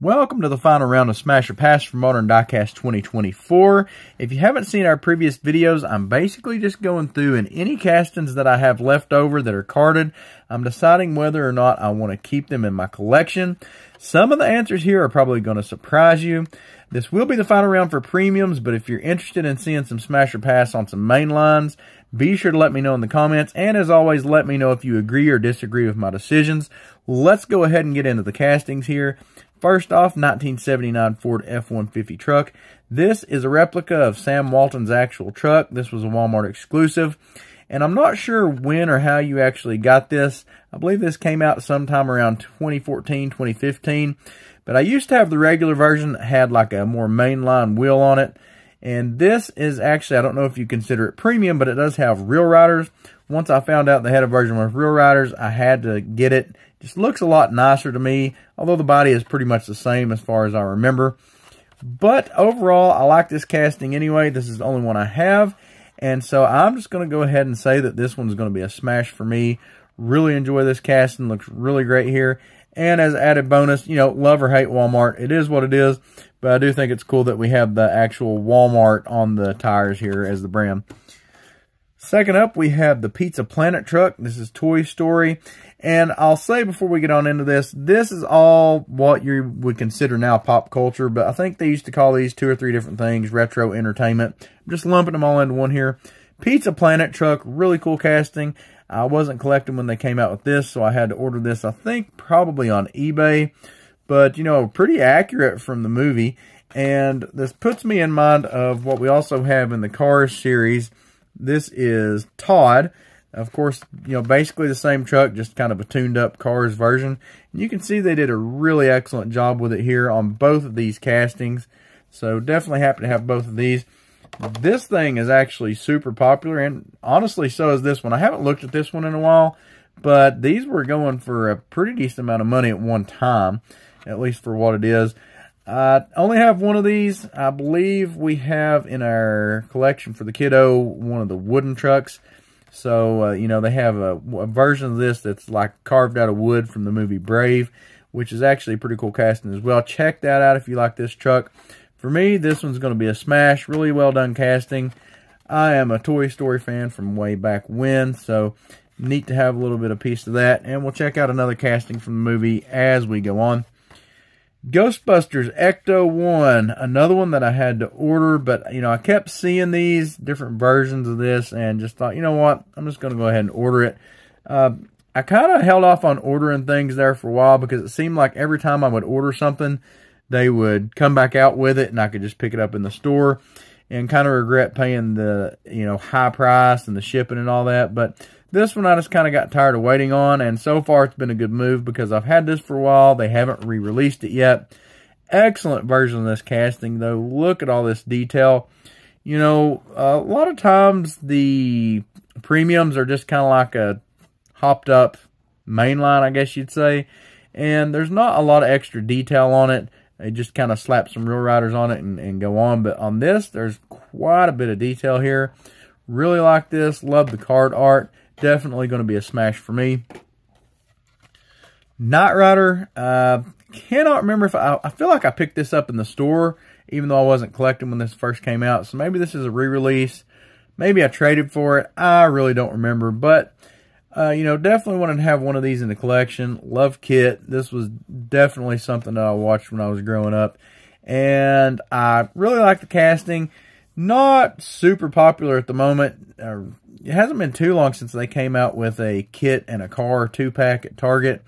Welcome to the final round of Smash or Pass for Modern Diecast 2024. If you haven't seen our previous videos, I'm basically just going through and any castings that I have left over that are carded, I'm deciding whether or not I want to keep them in my collection. Some of the answers here are probably going to surprise you. This will be the final round for premiums, but if you're interested in seeing some Smash or Pass on some main lines, be sure to let me know in the comments, and as always, let me know if you agree or disagree with my decisions. Let's go ahead and get into the castings here. First off, 1979 Ford F-150 truck. This is a replica of Sam Walton's actual truck. This was a Walmart exclusive. And I'm not sure when or how you actually got this. I believe this came out sometime around 2014, 2015. But I used to have the regular version that had like a more mainline wheel on it. And this is actually, I don't know if you consider it premium, but it does have real riders. Once I found out they had a version with real riders, I had to get it. Just looks a lot nicer to me, although the body is pretty much the same as far as I remember. But overall, I like this casting anyway. This is the only one I have. And so I'm just going to go ahead and say that this one's going to be a smash for me. Really enjoy this casting. Looks really great here. And as added bonus, you know, love or hate Walmart. It is what it is. But I do think it's cool that we have the actual Walmart on the tires here as the brand. Second up, we have the Pizza Planet truck. This is Toy Story. And I'll say before we get on into this, this is all what you would consider now pop culture. But I think they used to call these 2 or 3 different things, retro entertainment. I'm just lumping them all into one here. Pizza Planet truck, really cool casting. I wasn't collecting when they came out with this, so I had to order this, I think, probably on eBay. But, you know, pretty accurate from the movie. And this puts me in mind of what we also have in the Cars series. This is Todd. Of course, you know, basically the same truck, just kind of a tuned up Cars version. And you can see they did a really excellent job with it here on both of these castings. So definitely happy to have both of these. This thing is actually super popular, and honestly so is this one. I haven't looked at this one in a while, but these were going for a pretty decent amount of money at one time, at least for what it is. I only have one of these. I believe we have in our collection for the kiddo one of the wooden trucks. So, you know, they have a version of this that's like carved out of wood from the movie Brave, which is actually a pretty cool casting as well. Check that out if you like this truck. For me, this one's going to be a smash. Really well done casting. I am a Toy Story fan from way back when, so neat to have a little bit of piece of that. And we'll check out another casting from the movie as we go on. Ghostbusters Ecto-1, another one that I had to order, but, you know, I kept seeing these different versions of this and just thought, you know what, I'm just going to go ahead and order it. I kind of held off on ordering things there for a while because it seemed like every time I would order something, they would come back out with it and I could just pick it up in the store, and kind of regret paying the, you know, high price and the shipping and all that. But this one I just kind of got tired of waiting on, and so far it's been a good move because I've had this for a while. They haven't re-released it yet. Excellent version of this casting, though. Look at all this detail. You know, a lot of times the premiums are just kind of like a hopped up mainline, I guess you'd say, and there's not a lot of extra detail on it. They just kind of slap some real riders on it and go on. But on this, there's quite a bit of detail here. Really like this. Love the card art. Definitely going to be a smash for me. Knight Rider. Cannot remember if I feel like I picked this up in the store, even though I wasn't collecting when this first came out. So maybe this is a re-release. Maybe I traded for it. I really don't remember. But, you know, definitely wanted to have one of these in the collection. Love Kit. This was definitely something that I watched when I was growing up. And I really like the casting. Not super popular at the moment. It hasn't been too long since they came out with a kit and a car 2-pack at Target.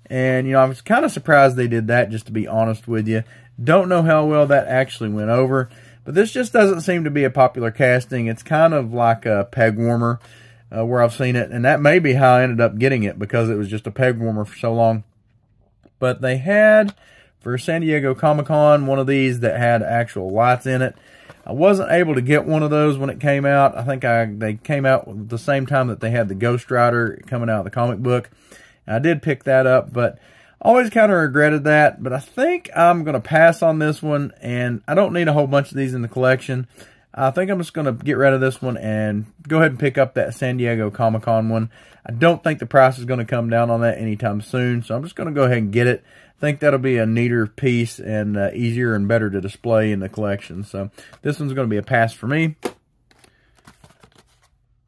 And, you know, I was kind of surprised they did that, just to be honest with you. Don't know how well that actually went over. But this just doesn't seem to be a popular casting. It's kind of like a peg warmer where I've seen it. And that may be how I ended up getting it, because it was just a peg warmer for so long. But they had, for San Diego Comic-Con, one of these that had actual lights in it. I wasn't able to get one of those when it came out. I think they came out at the same time that they had the Ghost Rider coming out of the comic book. And I did pick that up, but always kind of regretted that. But I think I'm going to pass on this one, and I don't need a whole bunch of these in the collection. I think I'm just going to get rid of this one and go ahead and pick up that San Diego Comic-Con one. I don't think the price is going to come down on that anytime soon, so I'm just going to go ahead and get it. I think that'll be a neater piece and easier and better to display in the collection. So this one's going to be a pass for me.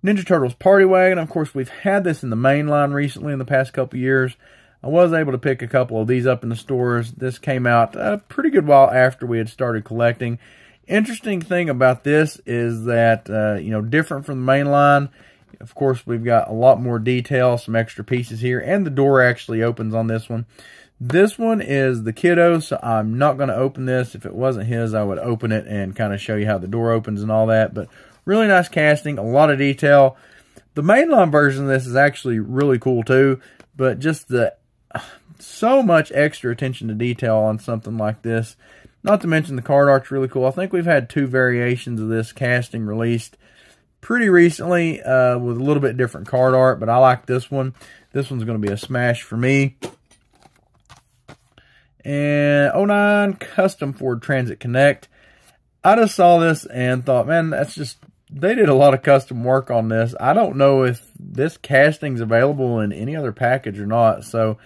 Ninja Turtles Party Wagon. Of course, we've had this in the main line recently in the past couple years. I was able to pick a couple of these up in the stores. This came out a pretty good while after we had started collecting. Interesting thing about this is that, different from the main line. Of course, we've got a lot more detail, some extra pieces here, and the door actually opens on this one. This one is the Kiddo, so I'm not going to open this. If it wasn't his, I would open it and kind of show you how the door opens and all that. But really nice casting, a lot of detail. The mainline version of this is actually really cool too, but just so much extra attention to detail on something like this. Not to mention the card art's really cool. I think we've had 2 variations of this casting released pretty recently with a little bit different card art, but I like this one. This one's going to be a smash for me. And 09 Custom Ford Transit Connect. I just saw this and thought, man, they did a lot of custom work on this. I don't know if this casting's available in any other package or not. So,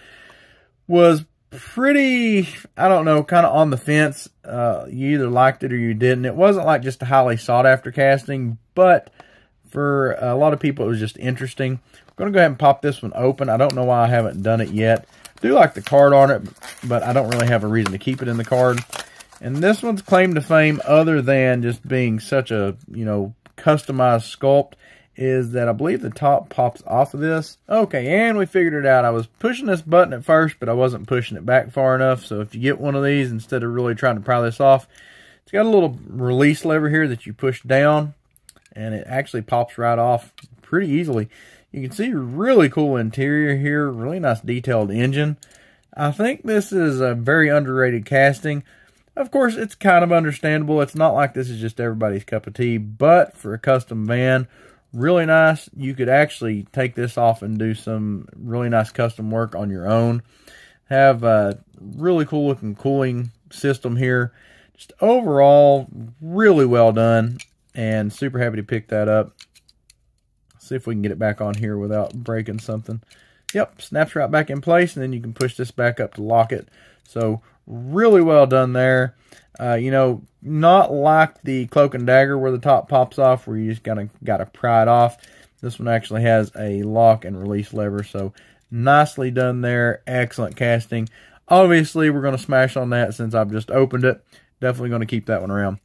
was pretty, I don't know, kind of on the fence. You either liked it or you didn't. It wasn't like just a highly sought after casting, but for a lot of people it was just interesting. I'm going to go ahead and pop this one open. I don't know why I haven't done it yet. I do like the card on it, but I don't really have a reason to keep it in the card. And this one's claim to fame, other than just being such a, customized sculpt, is that I believe the top pops off of this. Okay, and we figured it out. I was pushing this button at first, but I wasn't pushing it back far enough. So if you get one of these, instead of really trying to pry this off, it's got a little release lever here that you push down, and it actually pops right off pretty easily. You can see really cool interior here, really nice detailed engine. I think this is a very underrated casting. Of course, it's kind of understandable. It's not like this is just everybody's cup of tea, but for a custom van, really nice. You could actually take this off and do some really nice custom work on your own. Have a really cool looking cooling system here. Just overall, really well done, and super happy to pick that up. See if we can get it back on here without breaking something. Yep, snaps right back in place, and then you can push this back up to lock it. So really well done there. Not like the Cloak and Dagger where the top pops off, where you just gotta pry it off. This one actually has a lock and release lever, so nicely done there. Excellent casting. Obviously, we're going to smash on that since I've just opened it. Definitely going to keep that one around.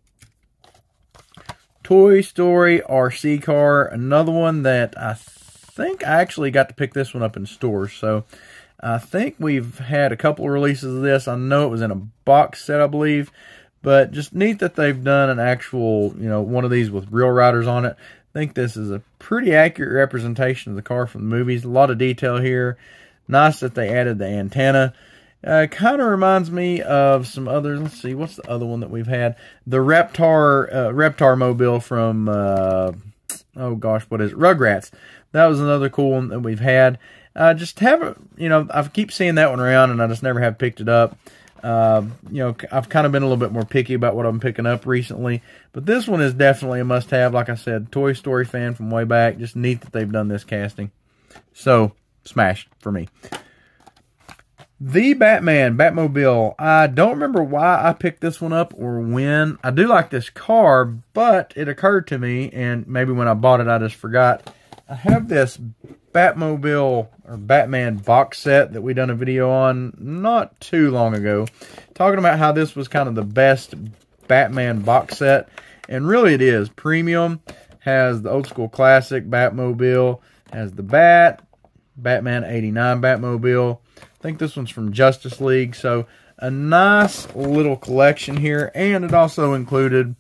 Toy Story RC car, another one that I think I actually got to pick this one up in stores. So I think we've had a couple of releases of this. I know it was in a box set, I believe. But just neat that they've done an actual, one of these with real riders on it. I think this is a pretty accurate representation of the car from the movies. A lot of detail here. Nice that they added the antenna. Kind of reminds me of some others. Let's see, what's the other one that we've had? The Reptar mobile from, oh gosh, what is it? Rugrats. That was another cool one that we've had. Just haven't, I keep seeing that one around and I just never have picked it up. I've kind of been a little bit more picky about what I'm picking up recently. But this one is definitely a must-have. Like I said, Toy Story fan from way back. Just neat that they've done this casting. So, smash for me. The Batman Batmobile. I don't remember why I picked this one up or when. I do like this car, but it occurred to me, and maybe when I bought it I just forgot. I have this Batmobile or Batman box set that we done a video on not too long ago, talking about how this was kind of the best Batman box set, and really it is. Premium, has the old school classic Batmobile, has the Batman 89 Batmobile. I think this one's from Justice League, so a nice little collection here, and it also included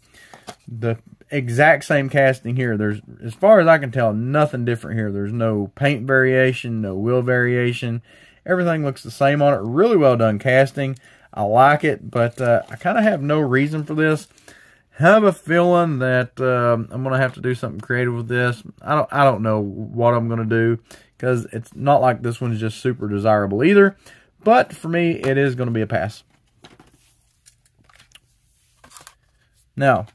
the exact same casting here. There's, as far as I can tell, nothing different here. There's no paint variation, no wheel variation. Everything looks the same on it. Really well done casting. I like it, but I kind of have no reason for this. Have a feeling that I'm going to have to do something creative with this. I don't know what I'm going to do, because it's not like this one's just super desirable either. But for me, it is going to be a pass. Now,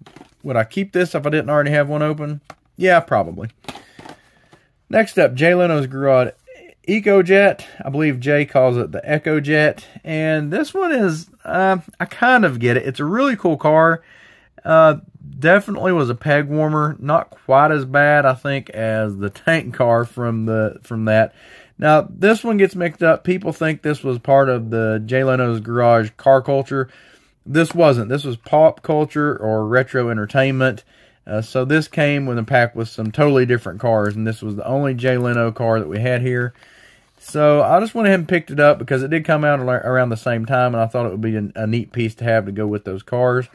Would I keep this if I didn't already have one open? Yeah, probably. Next up, Jay Leno's Garage EcoJet. I believe Jay calls it the EcoJet. And this one is, I kind of get it. It's a really cool car. Definitely was a peg warmer. Not quite as bad, I think, as the tank car from that. Now, this one gets mixed up. People think this was part of the Jay Leno's Garage car culture. This wasn't. This was pop culture or retro entertainment. So this came with a pack with some totally different cars, and this was the only Jay Leno car that we had here. So I just went ahead and picked it up because it did come out around the same time, and I thought it would be a neat piece to have to go with those cars.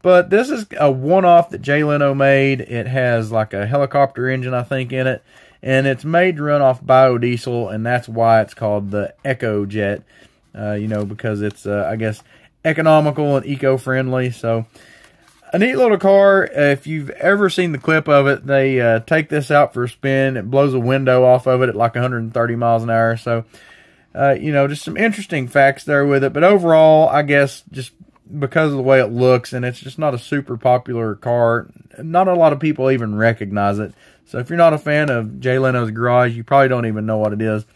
But this is a one-off that Jay Leno made. It has like a helicopter engine, I think, in it. And it's made to run off biodiesel, and that's why it's called the EcoJet. You know, because it's, I guess, economical and eco-friendly. So, a neat little car. If you've ever seen the clip of it, they take this out for a spin. It blows a window off of it at like 130 miles an hour. So, you know, just some interesting facts there with it. But overall, I guess, just because of the way it looks, and it's just not a super popular car, not a lot of people even recognize it. So if you're not a fan of Jay Leno's Garage, you probably don't even know what it is.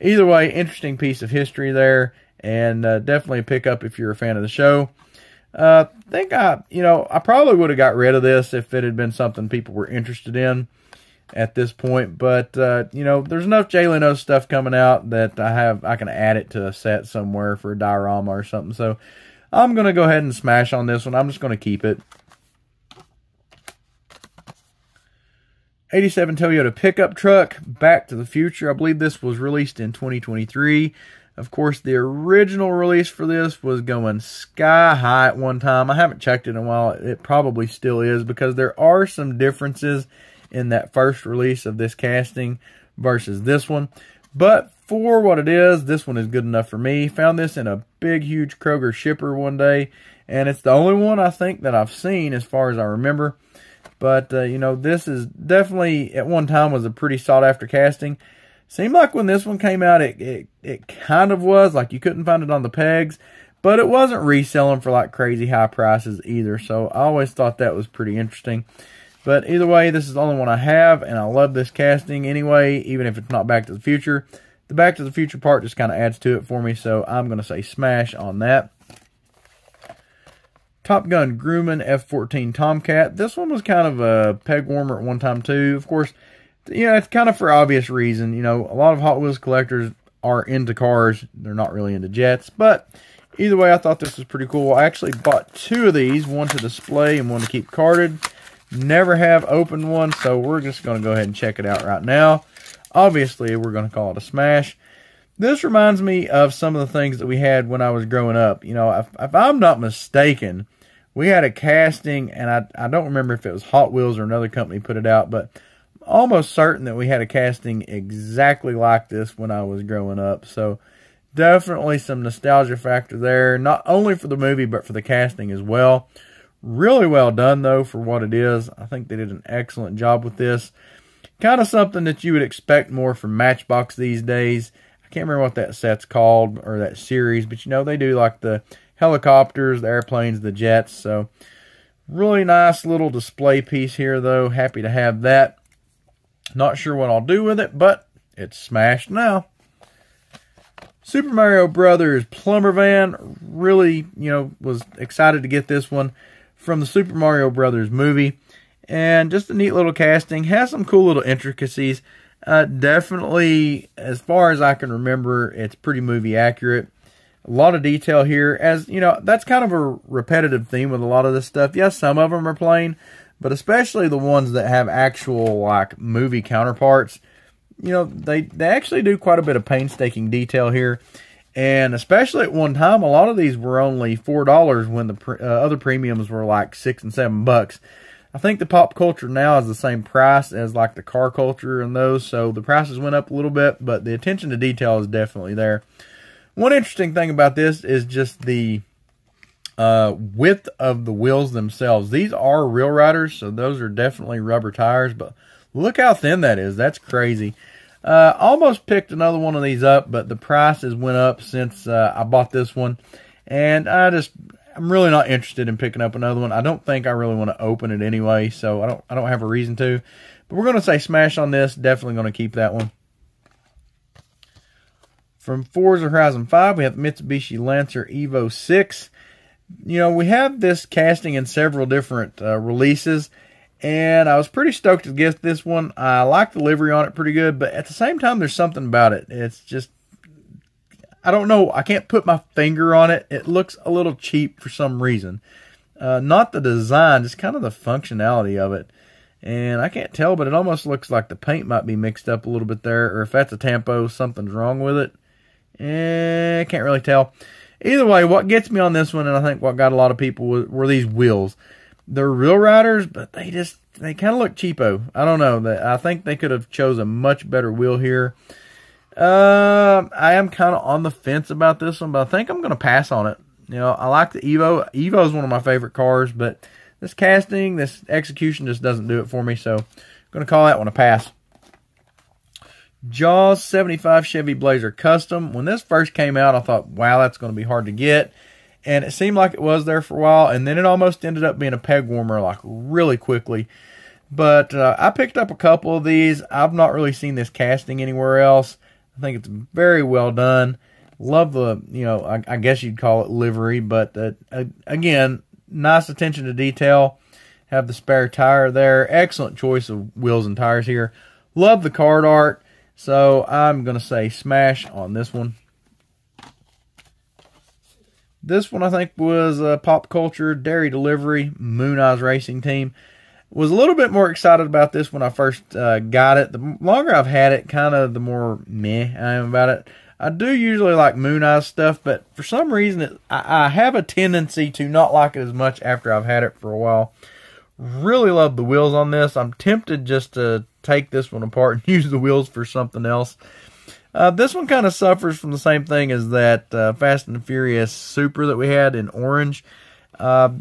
Either way, interesting piece of history there, and definitely a pickup if you're a fan of the show. I think I probably would have got rid of this if it had been something people were interested in at this point. But you know, there's enough Jay Leno stuff coming out that I can add it to a set somewhere for a diorama or something. So I'm gonna go ahead and smash on this one. I'm just gonna keep it. 87 Toyota pickup truck, Back to the Future. I believe this was released in 2023. Of course, the original release for this was going sky high at one time. I haven't checked it in a while. It probably still is, because there are some differences in that first release of this casting versus this one. But for what it is, this one is good enough for me. Found this in a big, huge Kroger shipper one day, and it's the only one I think that I've seen as far as I remember. But, you know, this is definitely, at one time, was a pretty sought-after casting. Seemed like when this one came out, it kind of was. Like, you couldn't find it on the pegs. But it wasn't reselling for, like, crazy high prices either. So, I always thought that was pretty interesting. But, either way, this is the only one I have. And I love this casting anyway, even if it's not Back to the Future. The Back to the Future part just kind of adds to it for me. So, I'm going to say smash on that. Top Gun Grumman F-14 Tomcat. This one was kind of a peg warmer at one time too. Of course, you know, it's kind of for obvious reason. You know, a lot of Hot Wheels collectors are into cars. They're not really into jets. But either way, I thought this was pretty cool. I actually bought two of these, one to display and one to keep carded. Never have opened one, so we're just going to go ahead and check it out right now. Obviously, we're going to call it a smash. This reminds me of some of the things that we had when I was growing up. You know, if I'm not mistaken, we had a casting, and I don't remember if it was Hot Wheels or another company put it out, but I'm almost certain that we had a casting exactly like this when I was growing up. So definitely some nostalgia factor there, not only for the movie, but for the casting as well. Really well done, though, for what it is. I think they did an excellent job with this. Kind of something that you would expect more from Matchbox these days. I can't remember what that set's called, or that series, but you know, they do like the helicopters, the airplanes, the jets. So really nice little display piece here, though. Happy to have that. Not sure what I'll do with it, but it's smashed now. Super Mario Brothers Plumber Van. Really, you know, was excited to get this one from the Super Mario Brothers movie. And just a neat little casting. Has some cool little intricacies. Definitely, as far as I can remember, it's pretty movie accurate. A lot of detail here. As you know, that's kind of a repetitive theme with a lot of this stuff. Yes, some of them are plain, but especially the ones that have actual, like, movie counterparts. You know, they actually do quite a bit of painstaking detail here. And especially at one time, a lot of these were only $4 when the other premiums were like $6 and $7. I think the pop culture now is the same price as like the car culture and those. So the prices went up a little bit, but the attention to detail is definitely there. One interesting thing about this is just the width of the wheels themselves. These are Real Riders, so those are definitely rubber tires, but look how thin that is. That's crazy. Almost picked another one of these up, but the prices went up since I bought this one. And I I'm really not interested in picking up another one. I don't think I really want to open it anyway, so I don't have a reason to. But we're going to say smash on this. Definitely going to keep that one. From Forza Horizon 5, we have Mitsubishi Lancer Evo 6. You know, we have this casting in several different releases, and I was pretty stoked to get this one. I like the livery on it pretty good, but at the same time, there's something about it. It's just, I don't know. I can't put my finger on it. It looks a little cheap for some reason. Not the design, just kind of the functionality of it. And I can't tell, but it almost looks like the paint might be mixed up a little bit there. Or if that's a Tampo, something's wrong with it. Can't really tell. Either way, what gets me on this one, and I think what got a lot of people, were these wheels. They're Real Riders, but they kind of look cheapo. I don't know. I think they could have chose a much better wheel here. I am kind of on the fence about this one, but I think I'm going to pass on it. You know, I like the Evo. Evo is one of my favorite cars, but this casting, this execution just doesn't do it for me, so I'm going to call that one a pass. Jaws 75 Chevy Blazer Custom. When this first came out, I thought, wow, that's going to be hard to get. And it seemed like it was there for a while, and then it almost ended up being a peg warmer like really quickly. But I picked up a couple of these. I've not really seen this casting anywhere else. I think it's very well done. Love the, you know, I guess you'd call it livery, but again, nice attention to detail. Have the spare tire there. Excellent choice of wheels and tires here. Love the card art. So I'm going to say smash on this one. This one I think was Pop Culture Dairy Delivery Moon Eyes Racing Team. Was a little bit more excited about this when I first got it. The longer I've had it, kind of the more meh I am about it. I do usually like Moon Eyes stuff, but for some reason I have a tendency to not like it as much after I've had it for a while. Really love the wheels on this. I'm tempted just to take this one apart and use the wheels for something else. This one kind of suffers from the same thing as that Fast and Furious Super that we had in orange. I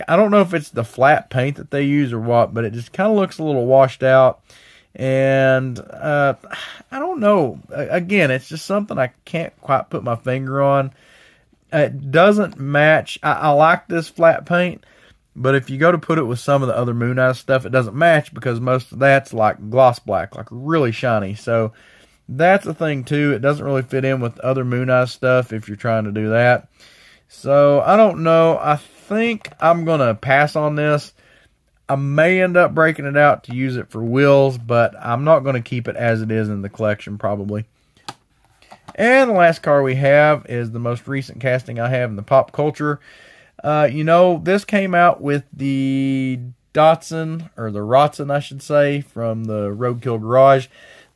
don't know if it's the flat paint that they use or what, but it just kind of looks a little washed out. And I don't know. Again, it's just something I can't quite put my finger on. It doesn't match. I like this flat paint, but if you go to put it with some of the other Moon Eyes stuff, it doesn't match because most of that's like gloss black, like really shiny. So that's the thing too. It doesn't really fit in with other Moon Eyes stuff if you're trying to do that. So I don't know. I think I'm going to pass on this. I may end up breaking it out to use it for wheels, but I'm not going to keep it as it is in the collection probably. And the last car we have is the most recent casting I have in the Pop Culture. You know, this came out with the Datsun, or the Datsun I should say, from the Roadkill Garage.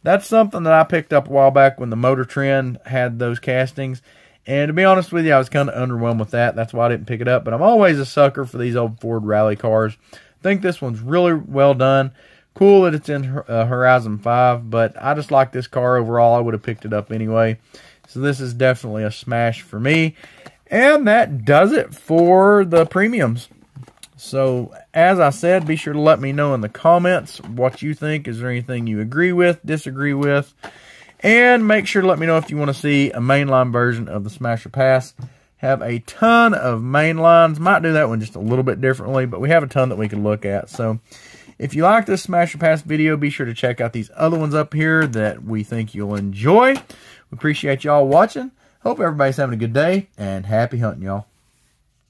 That's something that I picked up a while back when the Motor Trend had those castings. And to be honest with you, I was kind of underwhelmed with that. That's why I didn't pick it up. But I'm always a sucker for these old Ford rally cars. I think this one's really well done. Cool that it's in Horizon 5. But I just like this car overall. I would have picked it up anyway. So this is definitely a smash for me. And that does it for the premiums. So, as I said, be sure to let me know in the comments what you think. Is there anything you agree with, disagree with? And make sure to let me know if you want to see a mainline version of the Smasher Pass. Have a ton of mainlines. Might do that one just a little bit differently, but we have a ton that we can look at. So, if you like this Smasher Pass video, be sure to check out these other ones up here that we think you'll enjoy. We appreciate y'all watching. Hope everybody's having a good day, and happy hunting, y'all.